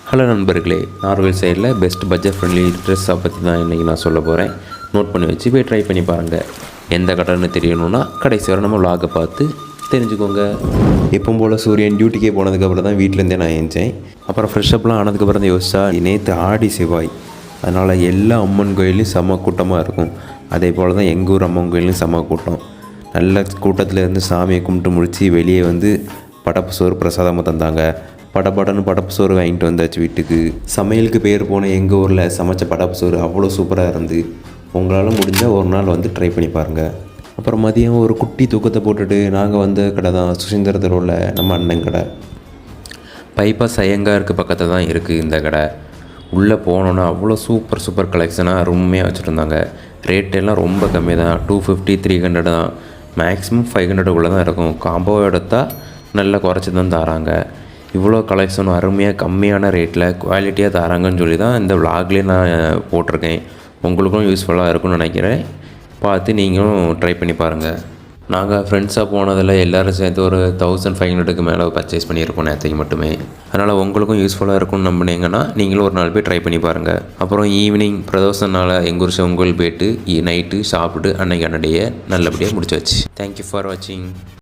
Hello நண்பர்களே, நார்வேல் சைடில் best budget friendly ட்ரெஸ்ஸை பற்றி தான் இன்றைக்கி நான் சொல்ல போகிறேன். நோட் பண்ணி வச்சு போய் ட்ரை பண்ணி பாருங்கள். எந்த கடைன்னு தெரியணுன்னா கடைசி வரை நம்ம விலாகை பார்த்து தெரிஞ்சுக்கோங்க. எப்பவும் போல் சூரியன் டியூட்டிக்கே போனதுக்கப்புறம் தான் வீட்டிலேருந்தே நான் எழுந்தேன். அப்புறம் ஃப்ரெஷ்அப்லாம் ஆனதுக்கப்புறம் தான் யோசிச்சா நேற்று ஆடி செவ்வாய், அதனால் எல்லா அம்மன் கோயிலையும் செம்ம கூட்டமாக இருக்கும். அதே போல் தான் எங்கள் ஊர் அம்மன் கோயிலையும் செம்ம கூட்டம். நல்ல கூட்டத்தில் இருந்து சாமியை கும்பிட்டு முடித்து வெளியே வந்து படப்பு சோறு பிரசாதமாக தந்தாங்க. படப்படன்னு படப்பு சோறு வாங்கிட்டு வந்தாச்சு வீட்டுக்கு. சமையலுக்கு பேர் போன எங்கள் ஊரில் சமைச்ச படப்பு சோறு அவ்வளோ சூப்பராக இருந்து. உங்களால் முடிஞ்சால் ஒரு நாள் வந்து ட்ரை பண்ணி பாருங்கள். அப்புறம் மதியம் ஒரு குட்டி தூக்கத்தை போட்டுட்டு நாங்கள் வந்த கடை தான் சுசீந்திர தெருவில் நம்ம அண்ணன் கடை. பைபாஸ் ஐயங்காருக்கு பக்கத்தில் தான் இருக்குது இந்த கடை. உள்ளே போனோன்னா அவ்வளோ சூப்பர் கலெக்ஷனாக அருமையாக வச்சுருந்தாங்க. ரேட் எல்லாம் ரொம்ப கம்மி தான். 250 300 தான். மேக்ஸிமம் 500 தான் இருக்கும். காம்போ எடுத்தால் நல்லா குறைச்சி தான் தராங்க. இவ்வளோ கலெக்ஷனும் அருமையாக கம்மியான ரேட்டில் குவாலிட்டியாக தராங்கன்னு சொல்லி தான் இந்த விலாக்லேயே நான் போட்டிருக்கேன். உங்களுக்கும் யூஸ்ஃபுல்லாக இருக்கும்னு நினைக்கிறேன். பார்த்து நீங்களும் ட்ரை பண்ணி பாருங்கள். நாங்கள் ஃப்ரெண்ட்ஸாக போனதில் எல்லோரும் சேர்த்து ஒரு 1500க்கு மேலே பர்ச்சேஸ் பண்ணியிருக்கோம் நேற்றுக்கு மட்டுமே. அதனால் உங்களுக்கும் யூஸ்ஃபுல்லாக இருக்கும்னு நம்பினீங்கன்னா நீங்களும் ஒரு நாள் போய் ட்ரை பண்ணி பாருங்கள். அப்புறம் ஈவினிங் பிரதோஷனால் எங்கள் ஊர் சிவன் கோயில் போய்ட்டு நைட்டு சாப்பிட்டு அன்னைக்கு அன்னடையே நல்லபடியாக முடிச்சாச்சு. தேங்க்யூ ஃபார் வாட்சிங்.